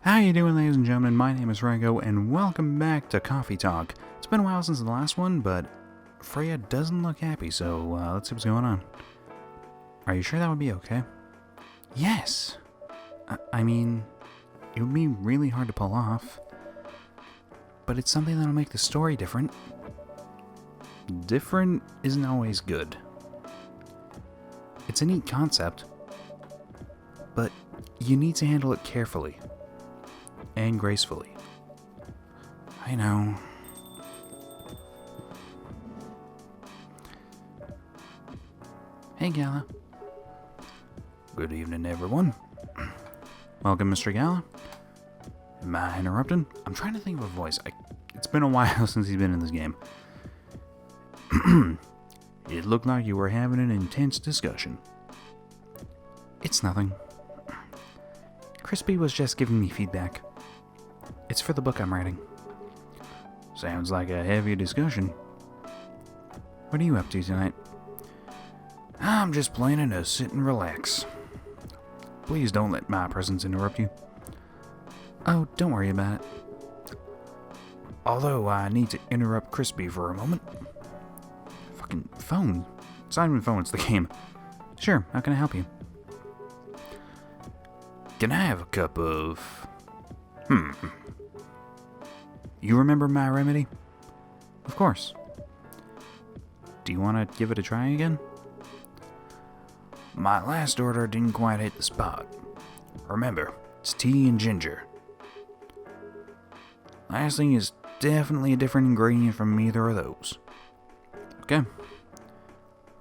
How you doing, ladies and gentlemen? My name is Rango, and welcome back to Coffee Talk. It's been a while since the last one, but Freya doesn't look happy, so let's see what's going on. Are you sure that would be okay? Yes! I mean, it would be really hard to pull off, but it's something that'll make the story different. Different isn't always good. It's a neat concept, but you need to handle it carefully. And gracefully. I know. Hey, Gala. Good evening, everyone. Welcome, Mr. Gala. Am I interrupting? I'm trying to think of a voice. It's been a while since he's been in this game. It looked like you were having an intense discussion. It's nothing. Crispy was just giving me feedback. It's for the book I'm writing. Sounds like a heavy discussion. What are you up to tonight? I'm just planning to sit and relax. Please don't let my presence interrupt you. Oh, don't worry about it. Although I need to interrupt Crispy for a moment. Fucking phone. It's not even a phone, it's the game. Sure, how can I help you? Can I have a cup of... You remember my remedy? Of course. Do you want to give it a try again? My last order didn't quite hit the spot. Remember, it's tea and ginger. Last thing is definitely a different ingredient from either of those. Okay.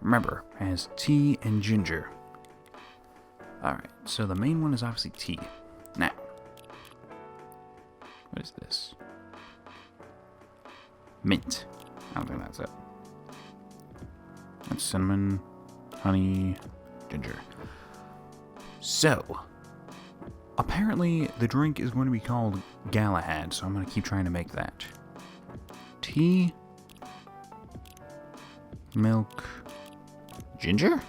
Remember, it has tea and ginger. Alright, so the main one is obviously tea. Now, what is this? Mint. I don't think that's it. That's cinnamon, honey, ginger. So, apparently the drink is going to be called Galahad, so I'm going to keep trying to make that. Tea, milk, ginger?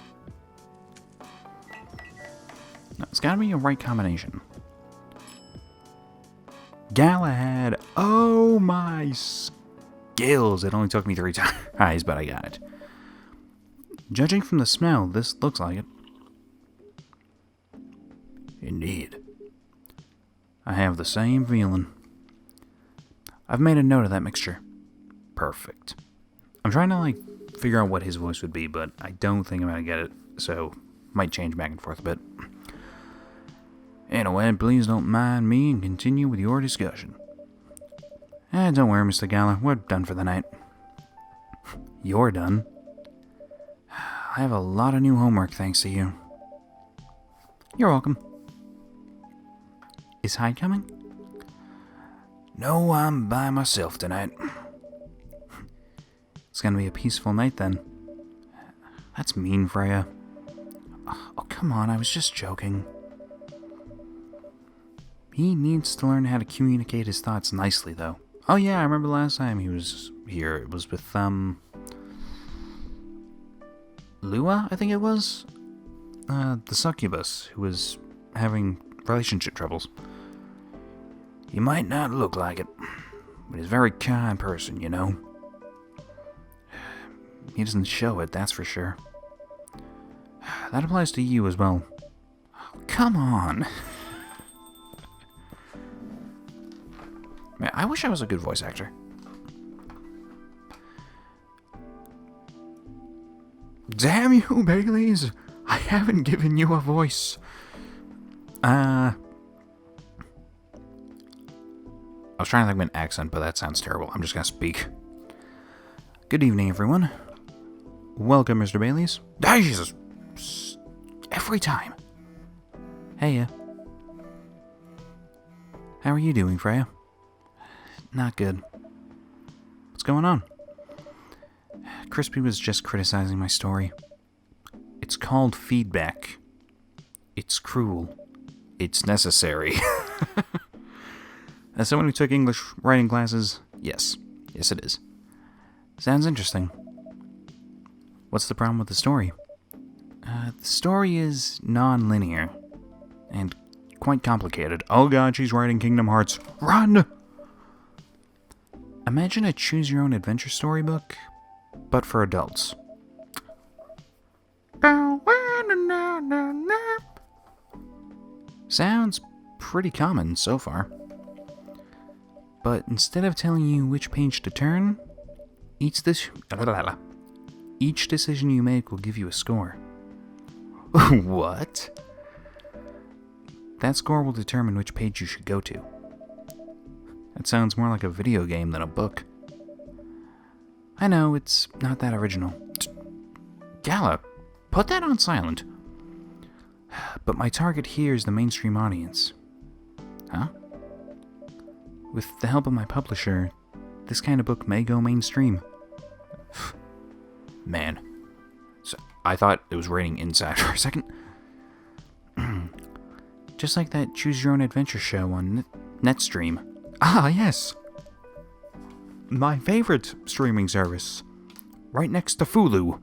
No, it's got to be a right combination. Galahad. Oh my skills. It only took me 3 tries, but I got it. Judging from the smell, this looks like it. Indeed. I have the same feeling. I've made a note of that mixture. Perfect. I'm trying to, figure out what his voice would be, but I don't think I'm going to get it, so might change back and forth a bit. Anyway, please don't mind me and continue with your discussion. Don't worry, Mr. Gala, we're done for the night. You're done? I have a lot of new homework thanks to you. You're welcome. Is Hyde coming? No, I'm by myself tonight. It's gonna be a peaceful night then. That's mean, Freya. Oh, come on, I was just joking. He needs to learn how to communicate his thoughts nicely, though. Oh yeah, I remember last time he was here. It was with, Lua, I think it was? The succubus, who was having relationship troubles. He might not look like it, but he's a very kind person, you know? He doesn't show it, that's for sure. That applies to you as well. Oh, come on! Man, I wish I was a good voice actor. Damn you, Baileys! I haven't given you a voice. I was trying to think of an accent, but that sounds terrible. I'm just gonna speak. Good evening, everyone. Welcome, Mr. Baileys. Ah, Jesus! Every time. Hey, how are you doing, Freya? Not good. What's going on? Crispy was just criticizing my story. It's called feedback. It's cruel. It's necessary. As someone who took English writing classes, yes. Yes, it is. Sounds interesting. What's the problem with the story? The story is non-linear and quite complicated. Oh god, she's writing Kingdom Hearts. Run! Imagine a choose-your-own-adventure storybook, but for adults. Sounds pretty common so far. But instead of telling you which page to turn, each decision you make will give you a score. What? That score will determine which page you should go to. That sounds more like a video game than a book. I know, it's not that original. Gala, put that on silent. But my target here is the mainstream audience. Huh? With the help of my publisher, this kind of book may go mainstream. Man. So I thought it was raining inside for a second. Just like that choose-your-own-adventure show on Netstream. Ah, yes. My favorite streaming service. Right next to Hulu.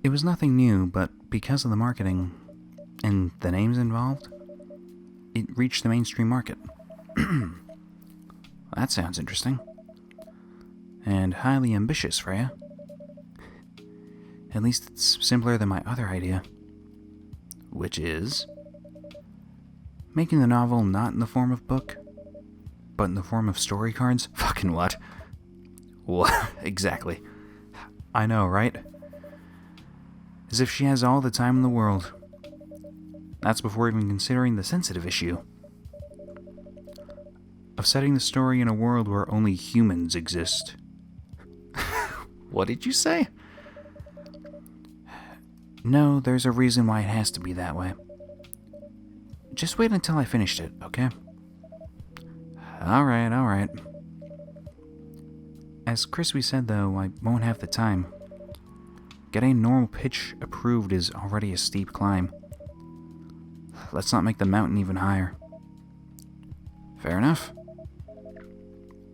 It was nothing new, but because of the marketing and the names involved, it reached the mainstream market. That sounds interesting. And highly ambitious, Freya. At least it's simpler than my other idea. Which is making the novel not in the form of book, but in the form of story cards? Fucking what? What? Exactly. I know, right? As if she has all the time in the world. That's before even considering the sensitive issue of setting the story in a world where only humans exist. What did you say? No, there's a reason why it has to be that way. Just wait until I finished it, okay? Alright. As Crispy said, though, I won't have the time. Getting a normal pitch approved is already a steep climb. Let's not make the mountain even higher. Fair enough.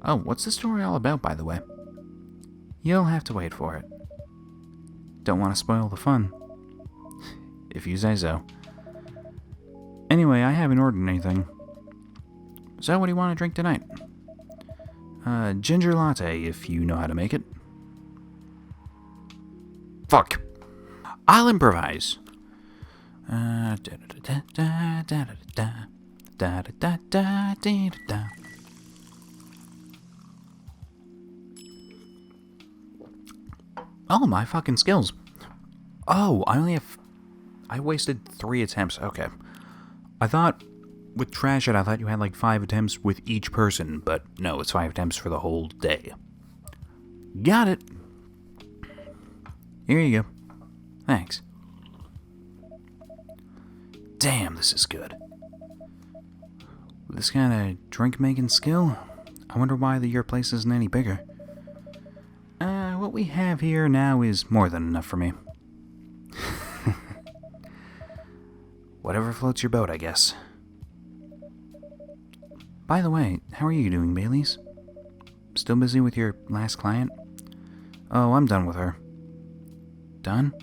Oh, what's the story all about, by the way? You'll have to wait for it. Don't want to spoil the fun. If you say so. Anyway, I haven't ordered anything. So what do you want to drink tonight? Ginger latte, if you know how to make it. Fuck. I'll improvise. Oh, my fucking skills. Oh, I wasted 3 attempts. Okay. I thought, with Trash It, I thought you had like 5 attempts with each person, but no, it's 5 attempts for the whole day. Got it. Here you go. Thanks. Damn, this is good. With this kind of drink-making skill, I wonder why your place isn't any bigger. What we have here now is more than enough for me. Whatever floats your boat, I guess. By the way, how are you doing, Baileys? Still busy with your last client? Oh, I'm done with her. Done?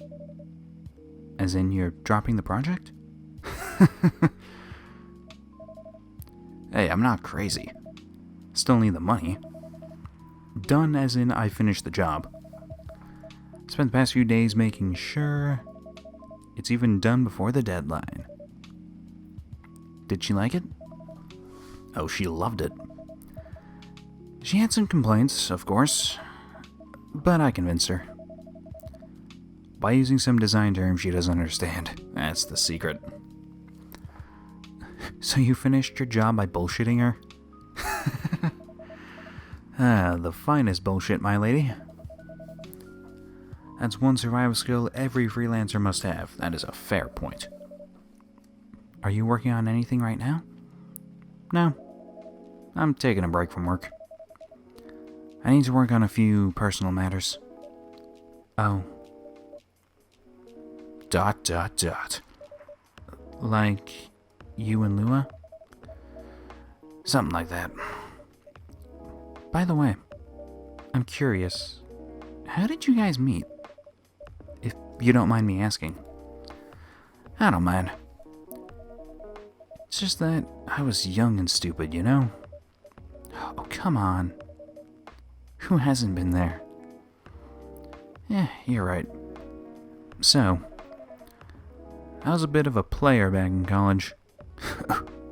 As in, you're dropping the project? Hey, I'm not crazy. Still need the money. Done as in I finished the job. Spent the past few days making sure it's even done before the deadline. Did she like it? Oh, she loved it. She had some complaints, of course, but I convinced her. By using some design terms she doesn't understand. That's the secret. So you finished your job by bullshitting her? The finest bullshit, my lady. That's one survival skill every freelancer must have. That is a fair point. Are you working on anything right now? No. I'm taking a break from work. I need to work on a few personal matters. Oh. ... Like you and Lua? Something like that. By the way, I'm curious. How did you guys meet? If you don't mind me asking. I don't mind. It's just that I was young and stupid, you know? Oh, come on. Who hasn't been there? Yeah, you're right. So, I was a bit of a player back in college.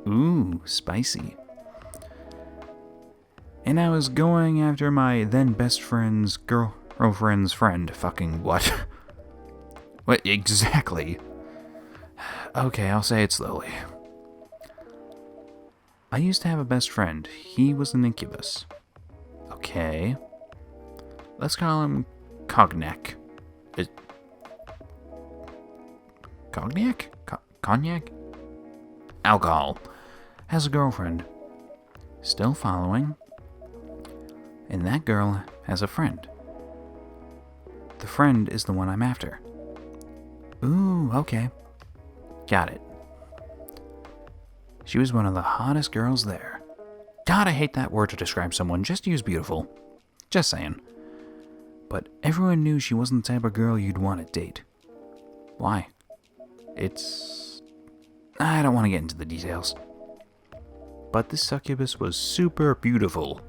Ooh, spicy. And I was going after my then best friend's girlfriend's friend. Fucking what? What exactly? Okay, I'll say it slowly. I used to have a best friend. He was an incubus. Okay. Let's call him Cognac. Cognac? Cognac? Alcohol. Has a girlfriend. Still following. And that girl has a friend. The friend is the one I'm after. Ooh, okay. Got it. She was one of the hottest girls there. God, I hate that word to describe someone. Just use beautiful. Just saying. But everyone knew she wasn't the type of girl you'd want to date. Why? I don't want to get into the details. But this succubus was super beautiful.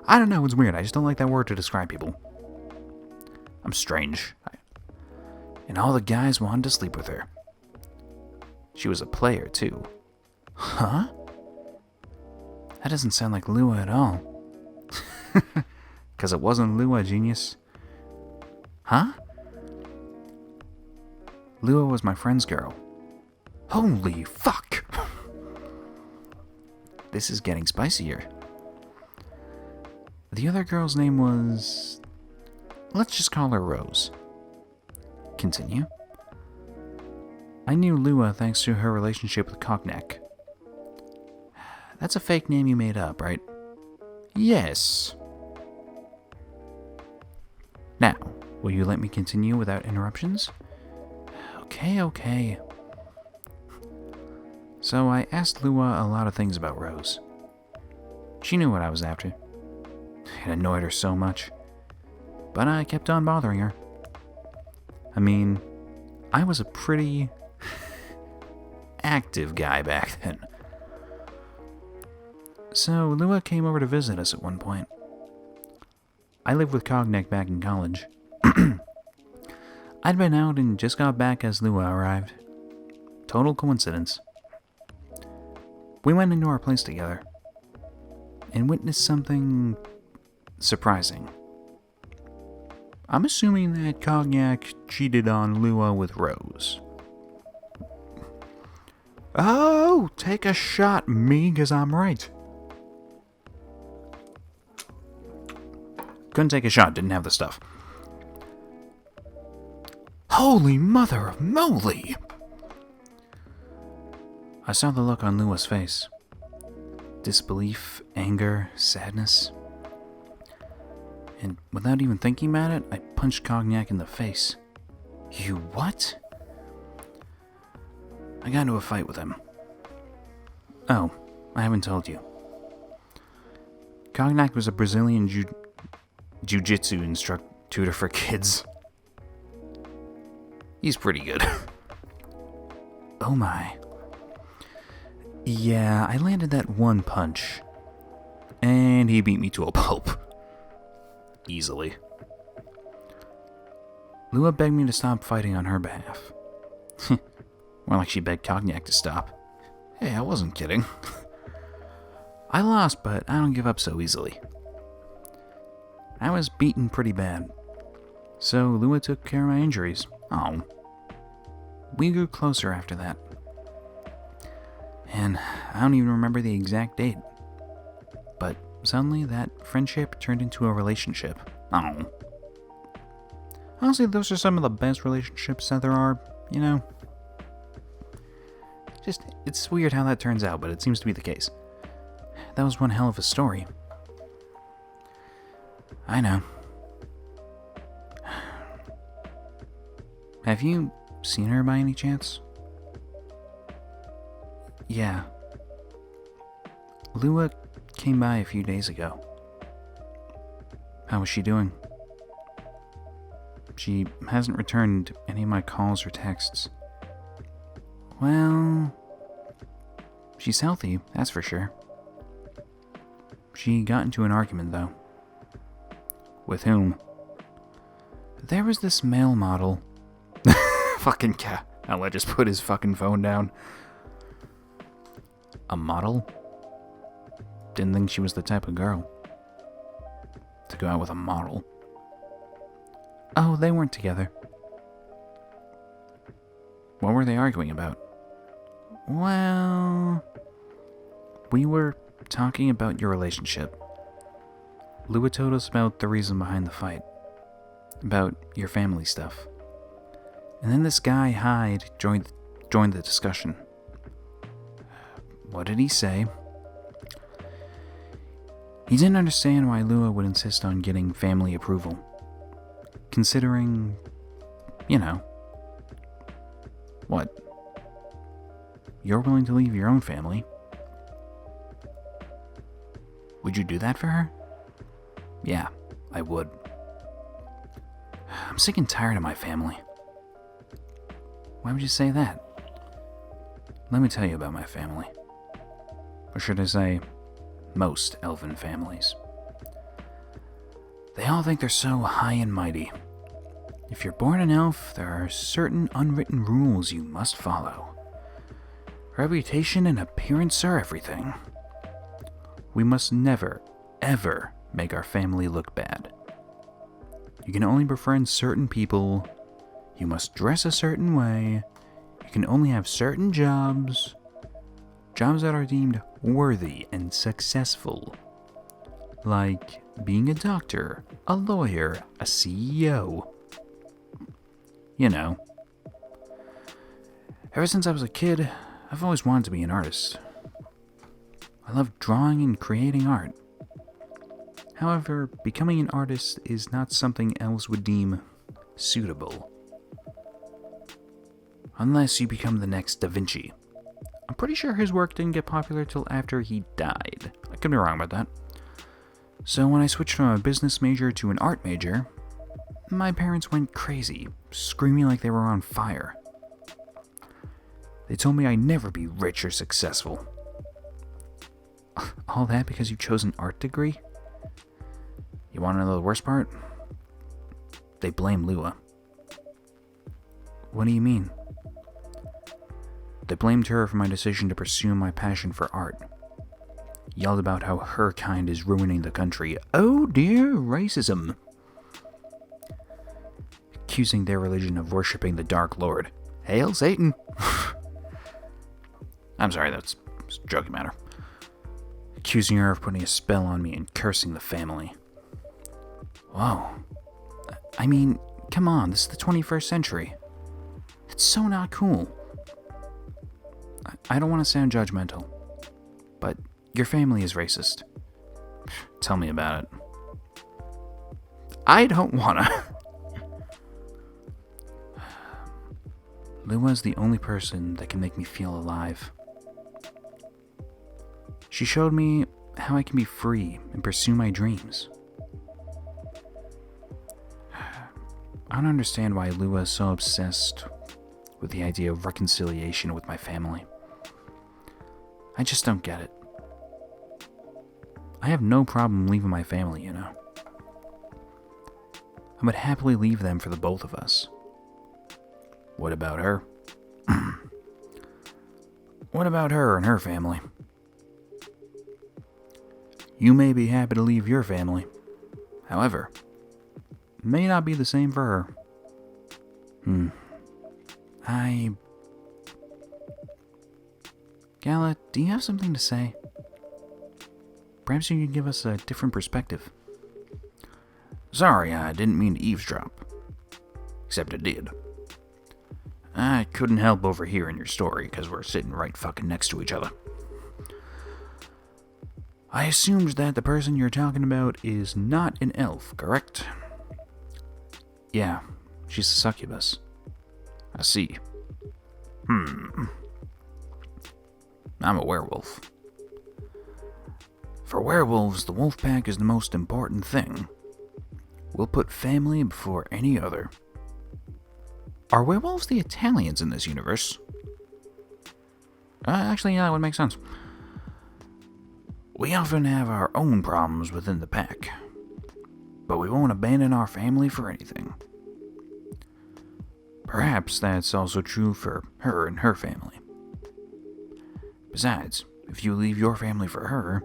I don't know, it's weird. I just don't like that word to describe people. I'm strange. And all the guys wanted to sleep with her. She was a player, too. Huh? That doesn't sound like Lua at all. Because it wasn't Lua, genius. Huh? Lua was my friend's girl. Holy fuck! This is getting spicier. The other girl's name was... Let's just call her Rose. Continue. I knew Lua thanks to her relationship with Cognac. That's a fake name you made up, right? Yes. Now, will you let me continue without interruptions? Okay. So I asked Lua a lot of things about Rose. She knew what I was after. It annoyed her so much. But I kept on bothering her. I mean, I was a pretty active guy back then. So Lua came over to visit us at one point. I lived with Cognac back in college. I'd been out and just got back as Lua arrived. Total coincidence. We went into our place together and witnessed something surprising. I'm assuming that Cognac cheated on Lua with Rose. Oh, take a shot, me, 'cause I'm right. Couldn't take a shot, didn't have the stuff. Holy mother of moly! I saw the look on Lua's face. Disbelief, anger, sadness. And without even thinking about it, I punched Cognac in the face. You what? I got into a fight with him. Oh, I haven't told you. Cognac was a Brazilian jiu-jitsu tutor for kids. He's pretty good. Oh my. Yeah, I landed that one punch. And he beat me to a pulp. Easily. Lua begged me to stop fighting on her behalf. More like she begged Cognac to stop. Hey, I wasn't kidding. I lost, but I don't give up so easily. I was beaten pretty bad. So Lua took care of my injuries. Oh. We grew closer after that. And I don't even remember the exact date. But suddenly that friendship turned into a relationship. Oh. Honestly, those are some of the best relationships that there are, you know? It's weird how that turns out, but it seems to be the case. That was one hell of a story. I know. Have you seen her by any chance? Yeah. Lua came by a few days ago. How was she doing? She hasn't returned any of my calls or texts. Well, she's healthy, that's for sure. She got into an argument, though. With whom? There was this male model. Fucking cat. I'll just put his fucking phone down. A model? Didn't think she was the type of girl to go out with a model. Oh, they weren't together. What were they arguing about? Well, we were talking about your relationship. Lua told us about the reason behind the fight. About your family stuff. And then this guy, Hyde, joined the discussion. What did he say? He didn't understand why Lua would insist on getting family approval. Considering, What? You're willing to leave your own family. Would you do that for her? Yeah, I would. I'm sick and tired of my family. Why would you say that? Let me tell you about my family. Or should I say, most elven families. They all think they're so high and mighty. If you're born an elf, there are certain unwritten rules you must follow. Reputation and appearance are everything. We must never, ever make our family look bad. You can only befriend certain people. You must dress a certain way. You can only have certain jobs. Jobs that are deemed worthy and successful. Like being a doctor, a lawyer, a CEO. You know. Ever since I was a kid, I've always wanted to be an artist. I love drawing and creating art. However, becoming an artist is not something else would deem suitable. Unless you become the next Da Vinci. I'm pretty sure his work didn't get popular till after he died. I could be wrong about that. So when I switched from a business major to an art major, my parents went crazy, screaming like they were on fire. They told me I'd never be rich or successful. All that because you chose an art degree? You want to know the worst part? They blame Lua. What do you mean? They blamed her for my decision to pursue my passion for art. Yelled about how her kind is ruining the country. Oh dear, racism. Accusing their religion of worshipping the Dark Lord. Hail Satan! I'm sorry, that's a joking matter. Accusing her of putting a spell on me and cursing the family. Whoa. I mean, come on, this is the 21st century. It's so not cool. I don't want to sound judgmental, but your family is racist. Tell me about it. I don't wanna. Lua is the only person that can make me feel alive. She showed me how I can be free and pursue my dreams. I don't understand why Lua is so obsessed with the idea of reconciliation with my family. I just don't get it. I have no problem leaving my family, you know. I would happily leave them for the both of us. What about her? What about her and her family? You may be happy to leave your family. However, it may not be the same for her. Gala, do you have something to say? Perhaps you could give us a different perspective. Sorry, I didn't mean to eavesdrop. Except I did. I couldn't help overhearing your story because we're sitting right fucking next to each other. I assumed that the person you're talking about is not an elf, correct? Yeah, she's a succubus. I see. I'm a werewolf. For werewolves, the wolf pack is the most important thing. We'll put family before any other. Are werewolves the Italians in this universe? Actually, yeah, that would make sense. We often have our own problems within the pack, but we won't abandon our family for anything. Perhaps that's also true for her and her family. Besides, if you leave your family for her,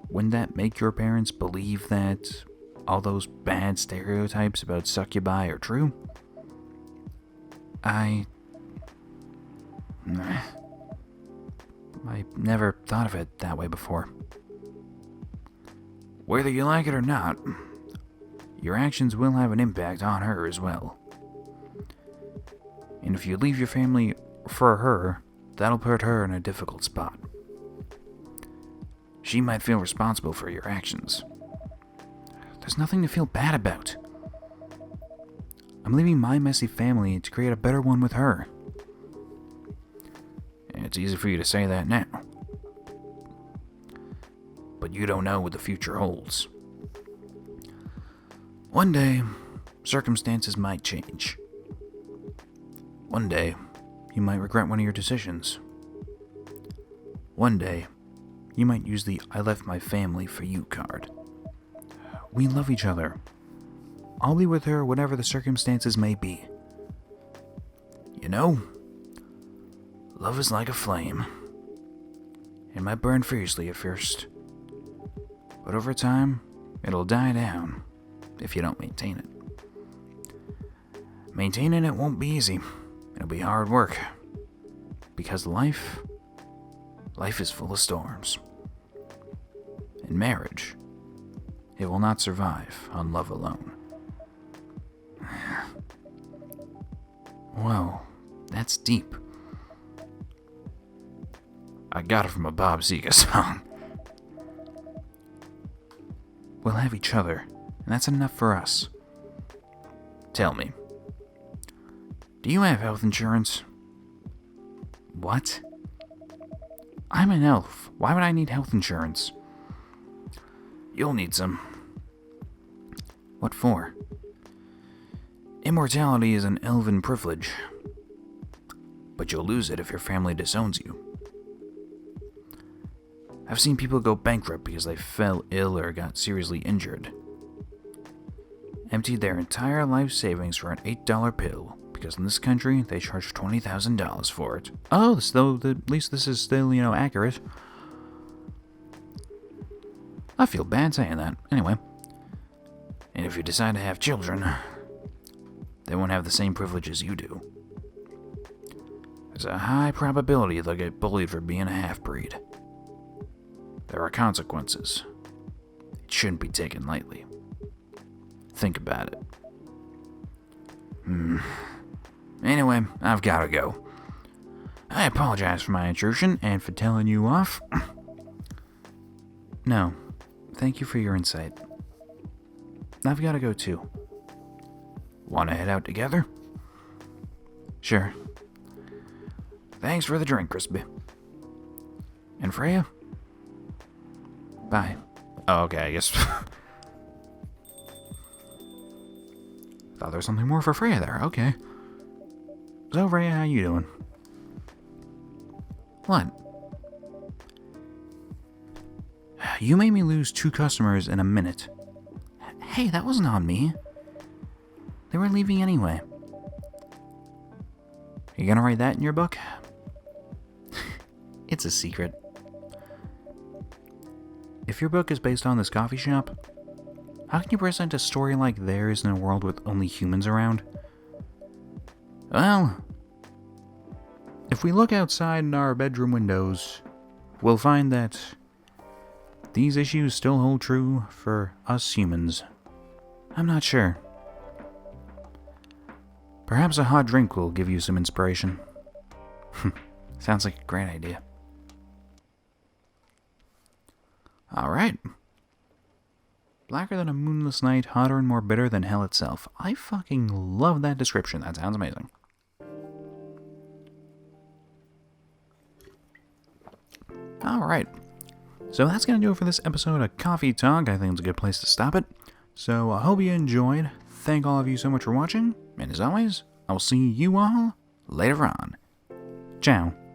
wouldn't that make your parents believe that all those bad stereotypes about succubi are true? I never thought of it that way before. Whether you like it or not, your actions will have an impact on her as well. And if you leave your family for her, that'll put her in a difficult spot. She might feel responsible for your actions. There's nothing to feel bad about. I'm leaving my messy family to create a better one with her. It's easy for you to say that now. But you don't know what the future holds. One day, circumstances might change. One day, you might regret one of your decisions. One day, you might use the I left my family for you card. We love each other. I'll be with her whatever the circumstances may be. You know, love is like a flame. It might burn fiercely at first, but over time, it'll die down if you don't maintain it. Maintaining it won't be easy. It'll be hard work. Because life is full of storms. In marriage, it will not survive on love alone. Whoa, that's deep. I got it from a Bob Seger song. We'll have each other, and that's enough for us. Tell me, do you have health insurance? What? I'm an elf. Why would I need health insurance? You'll need some. What for? Immortality is an elven privilege, but you'll lose it if your family disowns you. I've seen people go bankrupt because they fell ill or got seriously injured. Emptied their entire life savings for an $8 pill, because in this country, they charge $20,000 for it. Oh, at least this is still, accurate. I feel bad saying that. Anyway. And if you decide to have children, they won't have the same privileges you do. There's a high probability they'll get bullied for being a half-breed. There are consequences. It shouldn't be taken lightly. Think about it. Anyway, I've gotta go. I apologize for my intrusion and for telling you off. No, thank you for your insight. I've gotta go too. Wanna head out together? Sure. Thanks for the drink, Crispy. And Freya? Bye. Oh, okay, I guess. Thought there was something more for Freya there. Okay. So, Freya, how you doing? What? You made me lose 2 customers in a minute. Hey, that wasn't on me. They were leaving anyway. You gonna write that in your book? It's a secret. If your book is based on this coffee shop, how can you present a story like theirs in a world with only humans around? Well, if we look outside our bedroom windows, we'll find that these issues still hold true for us humans. I'm not sure. Perhaps a hot drink will give you some inspiration. Sounds like a great idea. Alright. Blacker than a moonless night, hotter and more bitter than hell itself. I fucking love that description. That sounds amazing. Alright. So that's going to do it for this episode of Coffee Talk. I think it's a good place to stop it. So I hope you enjoyed. Thank all of you so much for watching. And as always, I will see you all later on. Ciao.